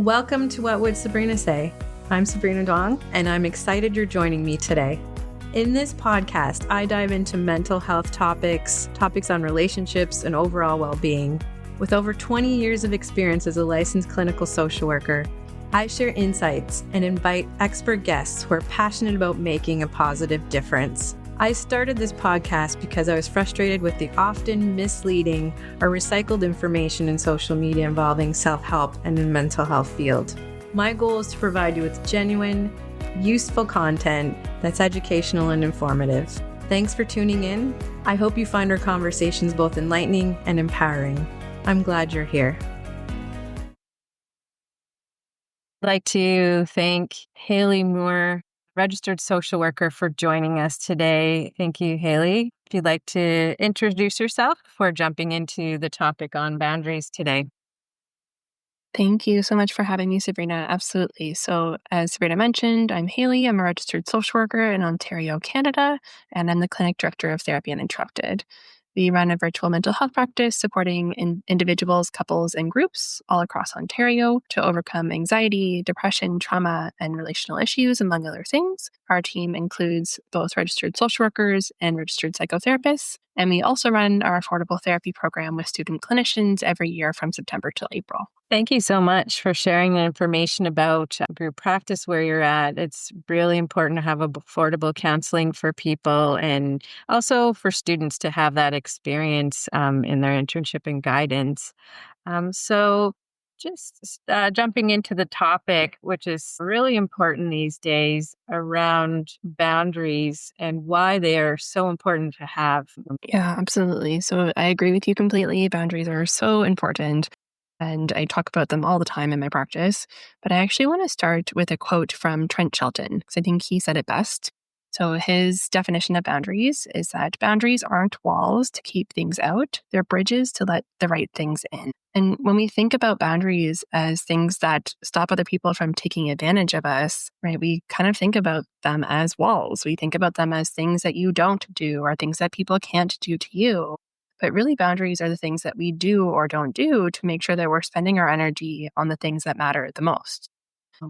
Welcome to What Would Sabrina Say? I'm Sabrina Duong, and I'm excited you're joining me today. In this podcast, I dive into mental health topics on relationships and overall well-being. With over 20 years of experience as a licensed clinical social worker, I share insights and invite expert guests who are passionate about making a positive difference. I started this podcast because I was frustrated with the often misleading or recycled information in social media involving self-help and the mental health field. My goal is to provide you with genuine, useful content that's educational and informative. Thanks for tuning in. I hope you find our conversations both enlightening and empowering. I'm glad you're here. I'd like to thank Haley Moore, registered social worker, for joining us today. Thank you, Haley. If you'd like to introduce yourself before jumping into the topic on boundaries today. Thank you so much for having me, Sabrina. Absolutely. So as Sabrina mentioned, I'm Haley. I'm a registered social worker in Ontario, Canada, and I'm the clinic director of Therapy Uninterrupted. We run a virtual mental health practice supporting individuals, couples, and groups all across Ontario to overcome anxiety, depression, trauma, and relational issues, among other things. Our team includes both registered social workers and registered psychotherapists. And we also run our affordable therapy program with student clinicians every year from September till April. Thank you so much for sharing the information about your practice where you're at. It's really important to have affordable counseling for people and also for students to have that experience in their internship and guidance. So just jumping into the topic, which is really important these days around boundaries and why they are so important to have. Yeah, absolutely. So I agree with you completely. Boundaries are so important. And I talk about them all the time in my practice. But I actually want to start with a quote from Trent Shelton, because I think he said it best. So his definition of boundaries is that boundaries aren't walls to keep things out, they're bridges to let the right things in. And when we think about boundaries as things that stop other people from taking advantage of us, right, we kind of think about them as walls. We think about them as things that you don't do or things that people can't do to you. But really, boundaries are the things that we do or don't do to make sure that we're spending our energy on the things that matter the most.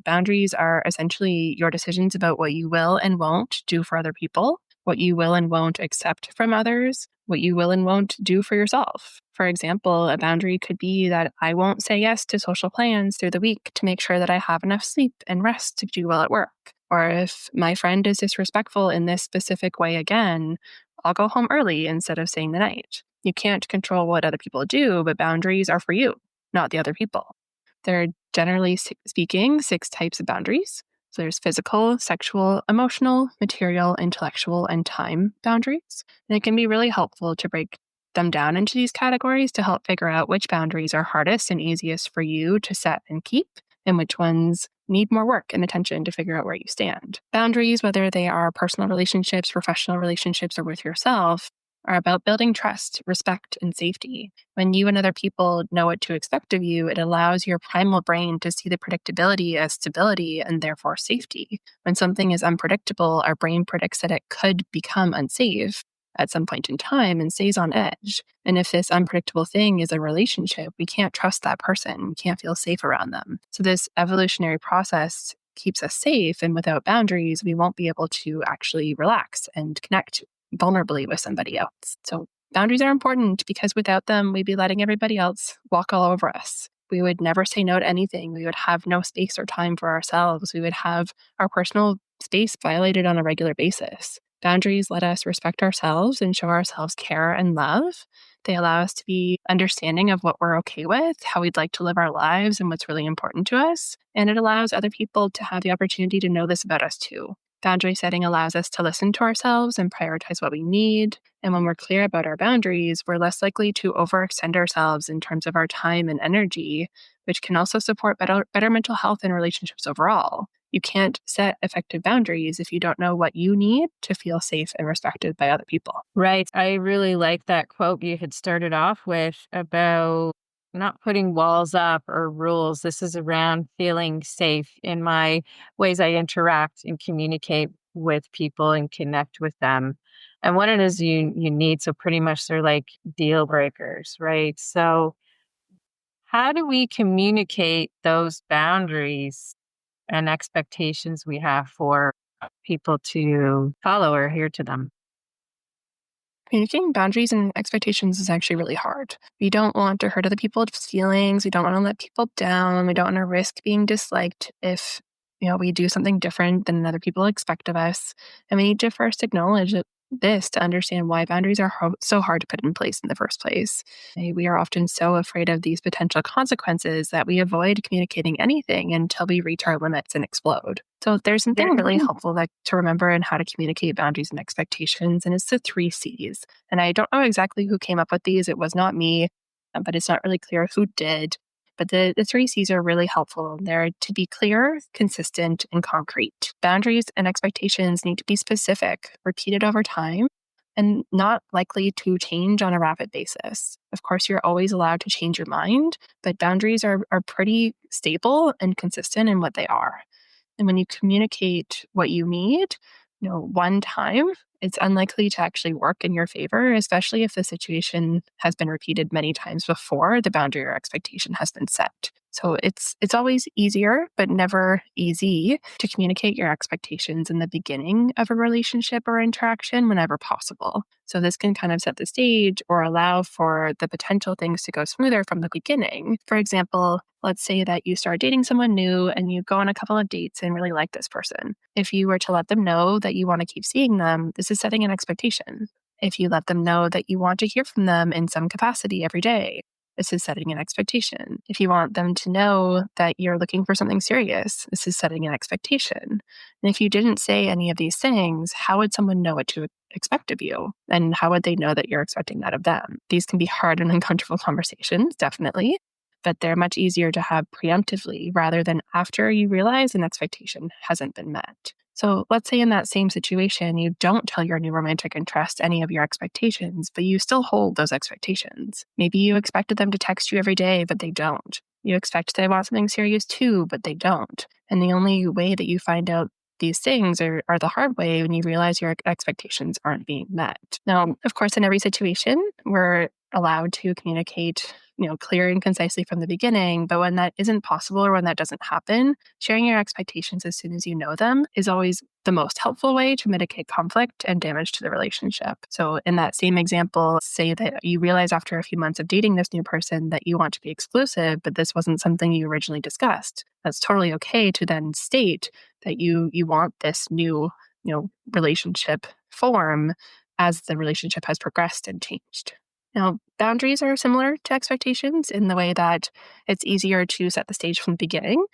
Boundaries are essentially your decisions about what you will and won't do for other people, what you will and won't accept from others, what you will and won't do for yourself. For example, a boundary could be that I won't say yes to social plans through the week to make sure that I have enough sleep and rest to do well at work. Or if my friend is disrespectful in this specific way again, I'll go home early instead of staying the night. You can't control what other people do, but boundaries are for you, not the other people. There are generally speaking 6 types of boundaries. So there's physical, sexual, emotional, material, intellectual, and time boundaries. And it can be really helpful to break them down into these categories to help figure out which boundaries are hardest and easiest for you to set and keep, and which ones need more work and attention to figure out where you stand. Boundaries, whether they are personal relationships, professional relationships, or with yourself, are about building trust, respect, and safety. When you and other people know what to expect of you, it allows your primal brain to see the predictability as stability and therefore safety. When something is unpredictable, our brain predicts that it could become unsafe at some point in time and stays on edge. And if this unpredictable thing is a relationship, we can't trust that person. We can't feel safe around them. So this evolutionary process keeps us safe, and without boundaries, we won't be able to actually relax and connect vulnerably with somebody else. So boundaries are important because without them, we'd be letting everybody else walk all over us. We would never say no to anything. We would have no space or time for ourselves. We would have our personal space violated on a regular basis. Boundaries let us respect ourselves and show ourselves care and love. They allow us to be understanding of what we're okay with, how we'd like to live our lives, and what's really important to us. And it allows other people to have the opportunity to know this about us too. Boundary setting allows us to listen to ourselves and prioritize what we need. And when we're clear about our boundaries, we're less likely to overextend ourselves in terms of our time and energy, which can also support better mental health and relationships overall. You can't set effective boundaries if you don't know what you need to feel safe and respected by other people. Right. I really like that quote you had started off with about not putting walls up or rules. This is around feeling safe in my ways I interact and communicate with people and connect with them. And what it is you need. So pretty much they're like deal breakers, right? So how do we communicate those boundaries and expectations we have for people to follow or adhere to them? Communicating boundaries and expectations is actually really hard. We don't want to hurt other people's feelings. We don't want to let people down. We don't want to risk being disliked if we do something different than other people expect of us. And we need to first acknowledge this to understand why boundaries are so hard to put in place in the first place. We are often so afraid of these potential consequences that we avoid communicating anything until we reach our limits and explode. So there's something really helpful to remember in how to communicate boundaries and expectations, and it's the 3 Cs. And I don't know exactly who came up with these. It was not me, but it's not really clear who did. But the 3 Cs are really helpful. They're to be clear, consistent, and concrete. Boundaries and expectations need to be specific, repeated over time, and not likely to change on a rapid basis. Of course, you're always allowed to change your mind, but boundaries are pretty stable and consistent in what they are. And when you communicate what you need, one time, it's unlikely to actually work in your favor, especially if the situation has been repeated many times before the boundary or expectation has been set. So it's always easier, but never easy to communicate your expectations in the beginning of a relationship or interaction whenever possible. So this can kind of set the stage or allow for the potential things to go smoother from the beginning. For example, let's say that you start dating someone new and you go on a couple of dates and really like this person. If you were to let them know that you want to keep seeing them, this is setting an expectation. If you let them know that you want to hear from them in some capacity every day, this is setting an expectation. If you want them to know that you're looking for something serious, this is setting an expectation. And if you didn't say any of these things, how would someone know what to expect of you? And how would they know that you're expecting that of them? These can be hard and uncomfortable conversations, definitely, but they're much easier to have preemptively rather than after you realize an expectation hasn't been met. So let's say in that same situation, you don't tell your new romantic interest any of your expectations, but you still hold those expectations. Maybe you expected them to text you every day, but they don't. You expect they want something serious too, but they don't. And the only way that you find out these things are the hard way when you realize your expectations aren't being met. Now, of course, in every situation, we're allowed to communicate clear and concisely from the beginning. But when that isn't possible or when that doesn't happen, sharing your expectations as soon as you know them is always the most helpful way to mitigate conflict and damage to the relationship. So in that same example, say that you realize after a few months of dating this new person that you want to be exclusive, but this wasn't something you originally discussed. That's totally okay to then state that you want this new, relationship form as the relationship has progressed and changed. Now, boundaries are similar to expectations in the way that it's easier to set the stage from the beginning,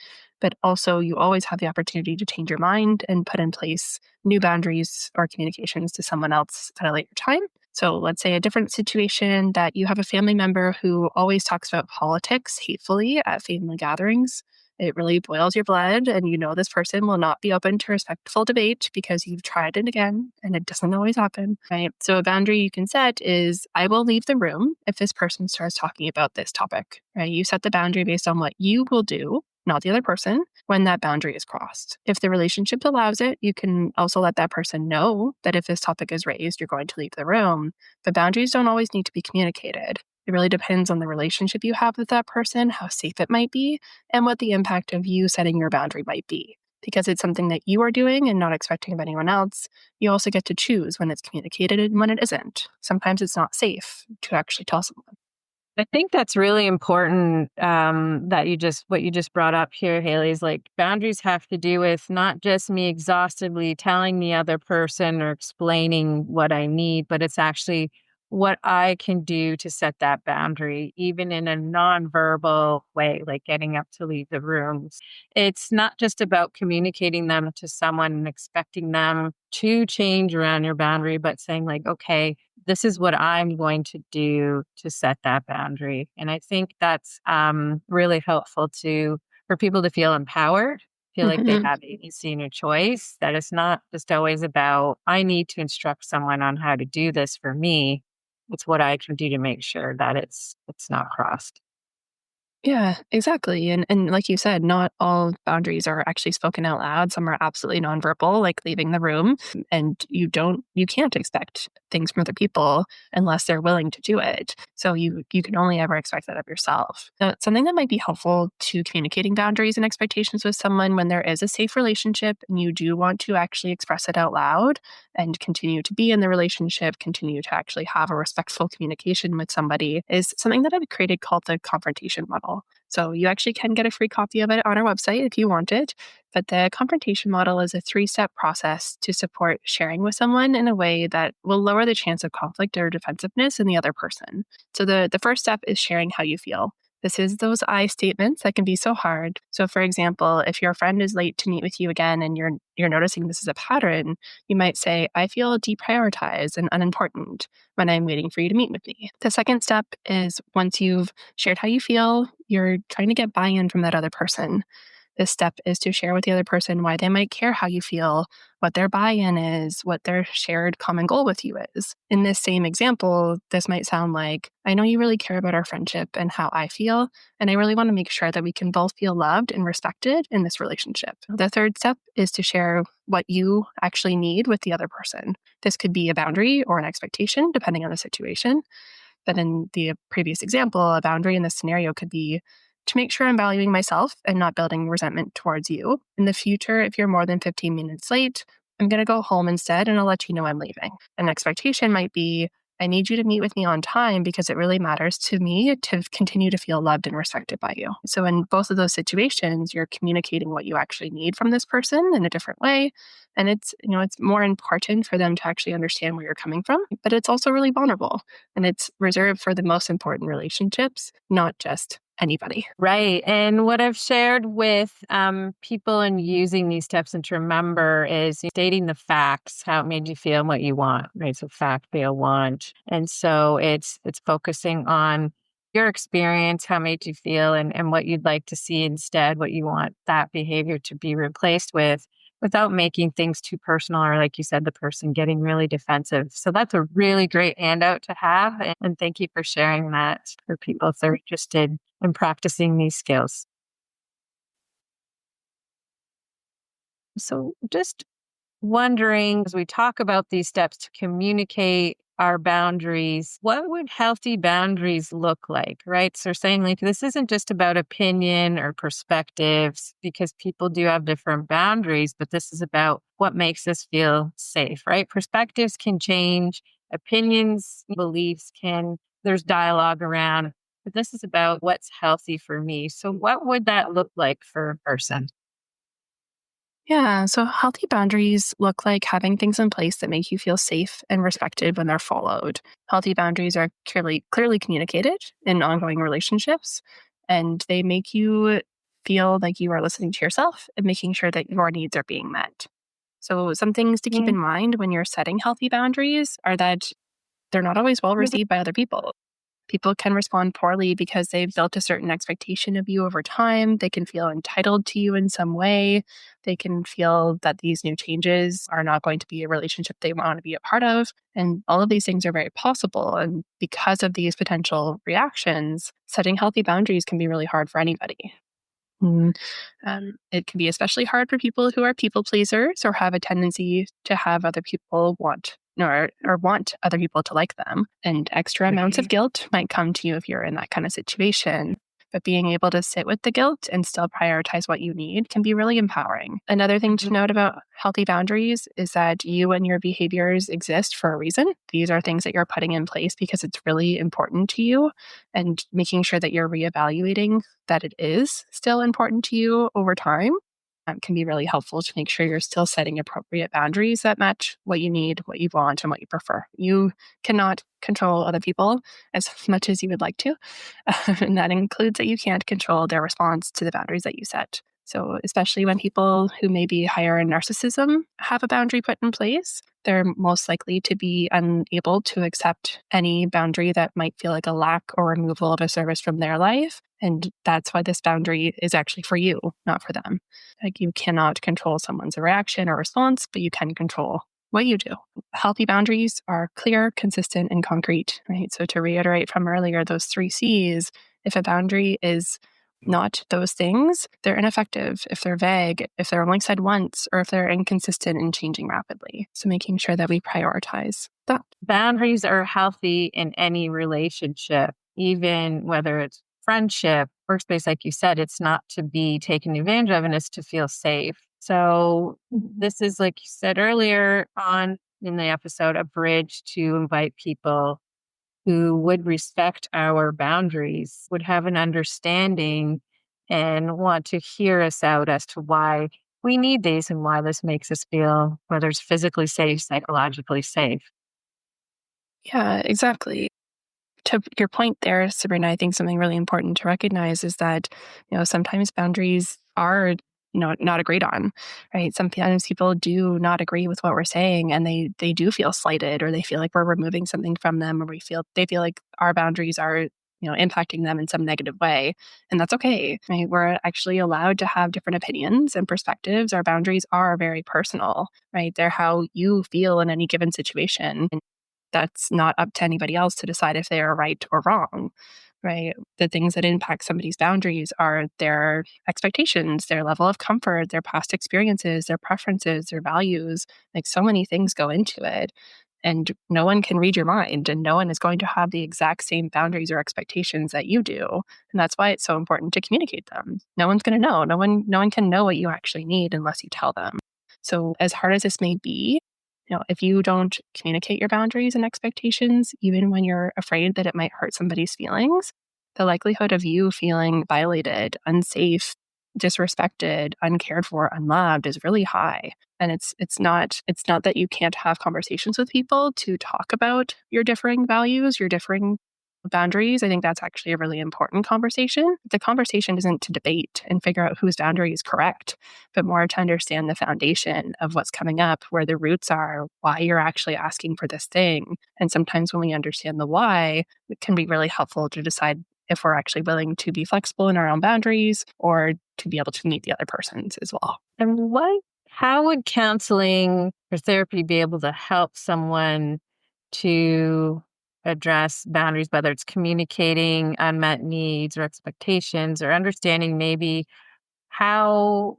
but also you always have the opportunity to change your mind and put in place new boundaries or communications to someone else at a later time. So let's say a different situation that you have a family member who always talks about politics hatefully at family gatherings. It really boils your blood, and this person will not be open to respectful debate because you've tried it again, and it doesn't always happen, right? So a boundary you can set is, I will leave the room if this person starts talking about this topic, right? You set the boundary based on what you will do, not the other person, when that boundary is crossed. If the relationship allows it, you can also let that person know that if this topic is raised, you're going to leave the room. But boundaries don't always need to be communicated. It really depends on the relationship you have with that person, how safe it might be, and what the impact of you setting your boundary might be. Because it's something that you are doing and not expecting of anyone else, you also get to choose when it's communicated and when it isn't. Sometimes it's not safe to actually tell someone. I think that's really important that what you just brought up here, Haley, is like boundaries have to do with not just me exhaustively telling the other person or explaining what I need, but it's actually what I can do to set that boundary, even in a nonverbal way, like getting up to leave the room. It's not just about communicating them to someone and expecting them to change around your boundary, but saying like, okay, this is what I'm going to do to set that boundary. And I think that's really helpful for people to feel empowered, feel like they have agency in a choice, that it's not just always about, I need to instruct someone on how to do this for me. It's what I can do to make sure that it's not crossed. Yeah, exactly. And like you said, not all boundaries are actually spoken out loud. Some are absolutely nonverbal, like leaving the room. And you can't expect things from other people unless they're willing to do it. So you can only ever expect that of yourself. Something that might be helpful to communicating boundaries and expectations with someone when there is a safe relationship and you do want to actually express it out loud and continue to be in the relationship, continue to actually have a respectful communication with somebody is something that I've created called the confrontation model. So you actually can get a free copy of it on our website if you want it. But the confrontation model is a 3-step process to support sharing with someone in a way that will lower the chance of conflict or defensiveness in the other person. So the first step is sharing how you feel. This is those I statements that can be so hard. So for example, if your friend is late to meet with you again and you're noticing this is a pattern, you might say, I feel deprioritized and unimportant when I'm waiting for you to meet with me. The second step is once you've shared how you feel, you're trying to get buy-in from that other person. This step is to share with the other person why they might care how you feel, what their buy-in is, what their shared common goal with you is. In this same example, this might sound like, I know you really care about our friendship and how I feel, and I really want to make sure that we can both feel loved and respected in this relationship. The third step is to share what you actually need with the other person. This could be a boundary or an expectation, depending on the situation. But in the previous example, a boundary in this scenario could be to make sure I'm valuing myself and not building resentment towards you. In the future, if you're more than 15 minutes late, I'm going to go home instead and I'll let you know I'm leaving. An expectation might be, I need you to meet with me on time because it really matters to me to continue to feel loved and respected by you. So in both of those situations, you're communicating what you actually need from this person in a different way. And it's more important for them to actually understand where you're coming from, but it's also really vulnerable and it's reserved for the most important relationships, not just anybody. Right. And what I've shared with people in using these steps and to remember is stating the facts, how it made you feel and what you want, right? So fact, feel, want. And so it's focusing on your experience, how it made you feel and what you'd like to see instead, what you want that behavior to be replaced with without making things too personal or like you said, the person getting really defensive. So that's a really great handout to have. And thank you for sharing that for people if they're interested in practicing these skills. So just wondering, as we talk about these steps to communicate our boundaries, what would healthy boundaries look like, right? So saying like, this isn't just about opinion or perspectives because people do have different boundaries, but this is about what makes us feel safe, right? Perspectives can change, opinions, beliefs there's dialogue around, but this is about what's healthy for me. So what would that look like for a person? Yeah, so healthy boundaries look like having things in place that make you feel safe and respected when they're followed. Healthy boundaries are clearly communicated in ongoing relationships, and they make you feel like you are listening to yourself and making sure that your needs are being met. So some things to keep in mind when you're setting healthy boundaries are that they're not always well received by other people. People can respond poorly because they've built a certain expectation of you over time. They can feel entitled to you in some way. They can feel that these new changes are not going to be a relationship they want to be a part of. And all of these things are very possible. And because of these potential reactions, setting healthy boundaries can be really hard for anybody. Mm, it can be especially hard for people who are people pleasers or have a tendency to have other people want other people to like them. And extra amounts of guilt might come to you if you're in that kind of situation. But being able to sit with the guilt and still prioritize what you need can be really empowering. Another thing to note about healthy boundaries is that you and your behaviors exist for a reason. These are things that you're putting in place because it's really important to you, and making sure that you're reevaluating that it is still important to you over time can be really helpful to make sure you're still setting appropriate boundaries that match what you need, what you want, and what you prefer. You cannot control other people as much as you would like to. And that includes that you can't control their response to the boundaries that you set. So, especially when people who may be higher in narcissism have a boundary put in place, they're most likely to be unable to accept any boundary that might feel like a lack or removal of a service from their life. And that's why this boundary is actually for you, not for them. Like you cannot control someone's reaction or response, but you can control what you do. Healthy boundaries are clear, consistent, and concrete, right? So to reiterate from earlier, those 3 C's, if a boundary is not those things, they're ineffective if they're vague, if they're only said once, or if they're inconsistent and changing rapidly. So making sure that we prioritize that. Boundaries are healthy in any relationship, even whether it's friendship, workspace, like you said, it's not to be taken advantage of and it's to feel safe. So this is, like you said earlier on in the episode, a bridge to invite people who would respect our boundaries, would have an understanding and want to hear us out as to why we need these and why this makes us feel, whether it's physically safe, psychologically safe. Yeah, exactly. To your point there, Sabrina, I think something really important to recognize is that, sometimes boundaries are, not agreed on, right? Sometimes people do not agree with what we're saying and they do feel slighted, or they feel like we're removing something from them, or they feel like our boundaries are, impacting them in some negative way. And that's okay, right? We're actually allowed to have different opinions and perspectives. Our boundaries are very personal, right? They're how you feel in any given situation. That's not up to anybody else to decide if they are right or wrong, right? The things that impact somebody's boundaries are their expectations, their level of comfort, their past experiences, their preferences, their values. Like, so many things go into it. And no one can read your mind, and no one is going to have the exact same boundaries or expectations that you do. And that's why it's so important to communicate them. No one's going to know. No one can know what you actually need unless you tell them. So as hard as this may be, if you don't communicate your boundaries and expectations, even when you're afraid that it might hurt somebody's feelings, the likelihood of you feeling violated, unsafe, disrespected, uncared for, unloved is really high. And it's not that you can't have conversations with people to talk about your differing values, your differing boundaries. I think that's actually a really important conversation. The conversation isn't to debate and figure out whose boundary is correct, but more to understand the foundation of what's coming up, where the roots are, why you're actually asking for this thing. And sometimes when we understand the why, it can be really helpful to decide if we're actually willing to be flexible in our own boundaries, or to be able to meet the other person's as well. And how would counseling or therapy be able to help someone to address boundaries, whether it's communicating unmet needs or expectations, or understanding maybe how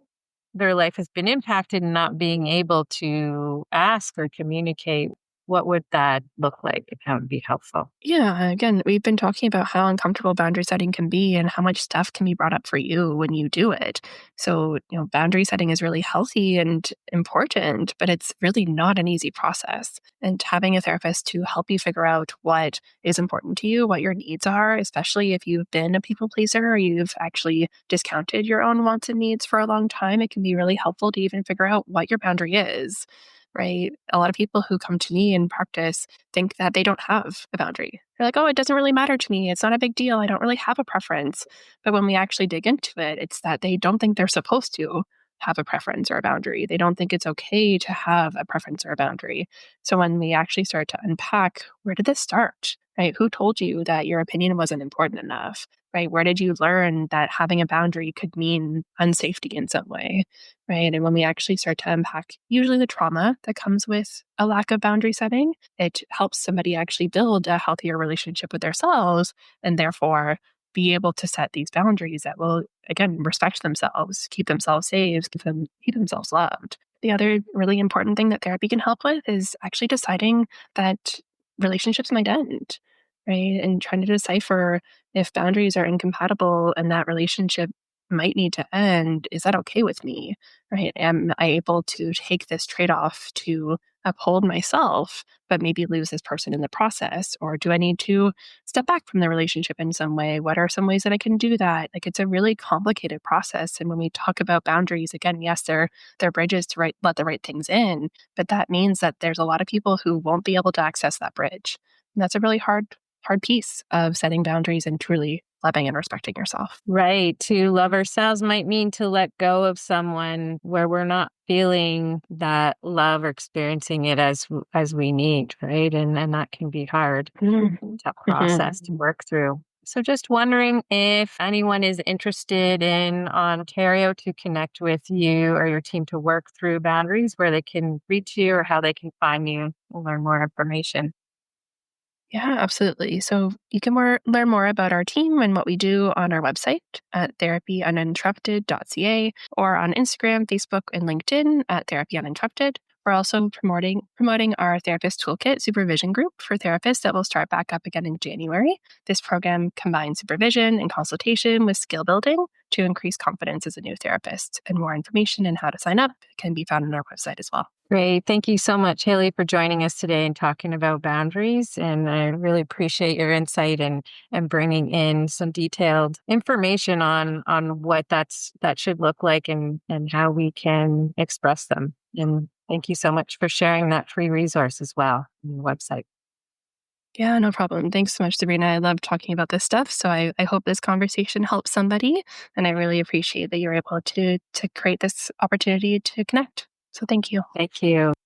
their life has been impacted and not being able to ask or communicate? What would that look like and how would be helpful? Yeah, again, we've been talking about how uncomfortable boundary setting can be and how much stuff can be brought up for you when you do it. So, boundary setting is really healthy and important, but it's really not an easy process. And having a therapist to help you figure out what is important to you, what your needs are, especially if you've been a people pleaser or you've actually discounted your own wants and needs for a long time, it can be really helpful to even figure out what your boundary is. Right? A lot of people who come to me in practice think that they don't have a boundary. They're like, oh, it doesn't really matter to me. It's not a big deal. I don't really have a preference. But when we actually dig into it, it's that they don't think they're supposed to have a preference or a boundary. They don't think it's okay to have a preference or a boundary. So when we actually start to unpack, where did this start? Right? Who told you that your opinion wasn't important enough? Right? Where did you learn that having a boundary could mean unsafety in some way? Right? And when we actually start to unpack usually the trauma that comes with a lack of boundary setting, it helps somebody actually build a healthier relationship with themselves, and therefore be able to set these boundaries that will, again, respect themselves, keep themselves safe, keep themselves loved. The other really important thing that therapy can help with is actually deciding that relationships might end, right? And trying to decipher if boundaries are incompatible and that relationship might need to end, is that okay with me? Right? Am I able to take this trade off to uphold myself, but maybe lose this person in the process? Or do I need to step back from the relationship in some way? What are some ways that I can do that? Like, it's a really complicated process. And when we talk about boundaries, again, yes, they're bridges to let the right things in, but that means that there's a lot of people who won't be able to access that bridge. And that's a really hard piece of setting boundaries and truly loving and respecting yourself. Right. To love ourselves might mean to let go of someone where we're not feeling that love or experiencing it as we need, right? And that can be hard to process, to work through. So just wondering if anyone is interested in Ontario to connect with you or your team to work through boundaries, where they can reach you or how they can find you and learn more information. Yeah, absolutely. So you can learn more about our team and what we do on our website at therapyuninterrupted.ca or on Instagram, Facebook, and LinkedIn at Therapy Uninterrupted. We're also promoting our therapist toolkit supervision group for therapists that will start back up again in January. This program combines supervision and consultation with skill building to increase confidence as a new therapist. And more information and how to sign up can be found on our website as well. Great. Thank you so much, Haley, for joining us today and talking about boundaries. And I really appreciate your insight and bringing in some detailed information on what that should look like and how we can express them. And thank you so much for sharing that free resource as well on your website. Yeah, no problem. Thanks so much, Sabrina. I love talking about this stuff. So I hope this conversation helps somebody. And I really appreciate that you're able to create this opportunity to connect. So thank you. Thank you.